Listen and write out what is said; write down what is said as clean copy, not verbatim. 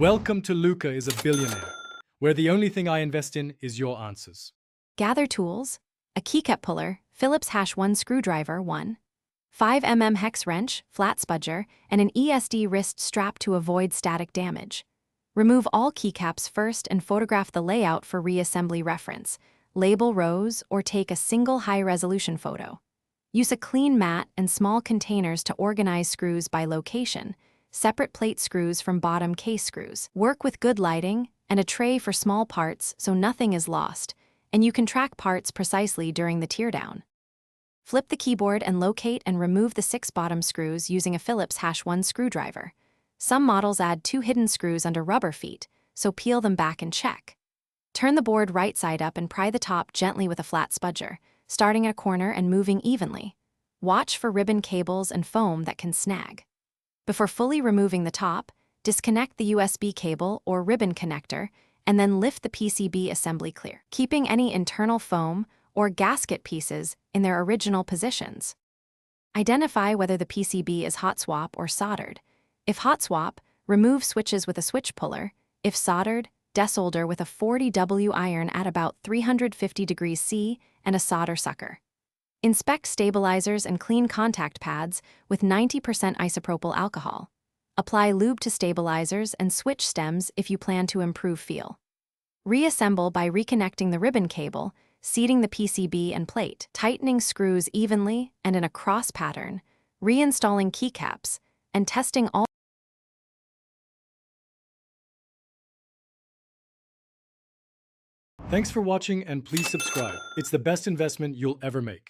Welcome to Luca is a Billionaire, where the only thing I invest in is your answers. Gather tools, a keycap puller, Phillips #1 screwdriver 1, 5mm hex wrench, flat spudger, and an ESD wrist strap to avoid static damage. Remove all keycaps first and photograph the layout for reassembly reference. Label rows or take a single high-resolution photo. Use a clean mat and small containers to organize screws by location, separate plate screws from bottom case screws. Work with good lighting and a tray for small parts so nothing is lost, and you can track parts precisely during the teardown. Flip the keyboard and locate and remove the 6 bottom screws using a Phillips #1 screwdriver. Some models add 2 hidden screws under rubber feet, so peel them back and check. Turn the board right side up and pry the top gently with a flat spudger, starting at a corner and moving evenly. Watch for ribbon cables and foam that can snag. Before fully removing the top, disconnect the USB cable or ribbon connector and then lift the PCB assembly clear, keeping any internal foam or gasket pieces in their original positions. Identify whether the PCB is hot swap or soldered. If hot swap, remove switches with a switch puller. If soldered, desolder with a 40W iron at about 350 degrees C and a solder sucker. Inspect stabilizers and clean contact pads with 90% isopropyl alcohol. Apply lube to stabilizers and switch stems if you plan to improve feel. Reassemble by reconnecting the ribbon cable, seating the PCB and plate, tightening screws evenly and in a cross pattern, reinstalling keycaps, and testing all. Thanks for watching and please subscribe. It's the best investment you'll ever make.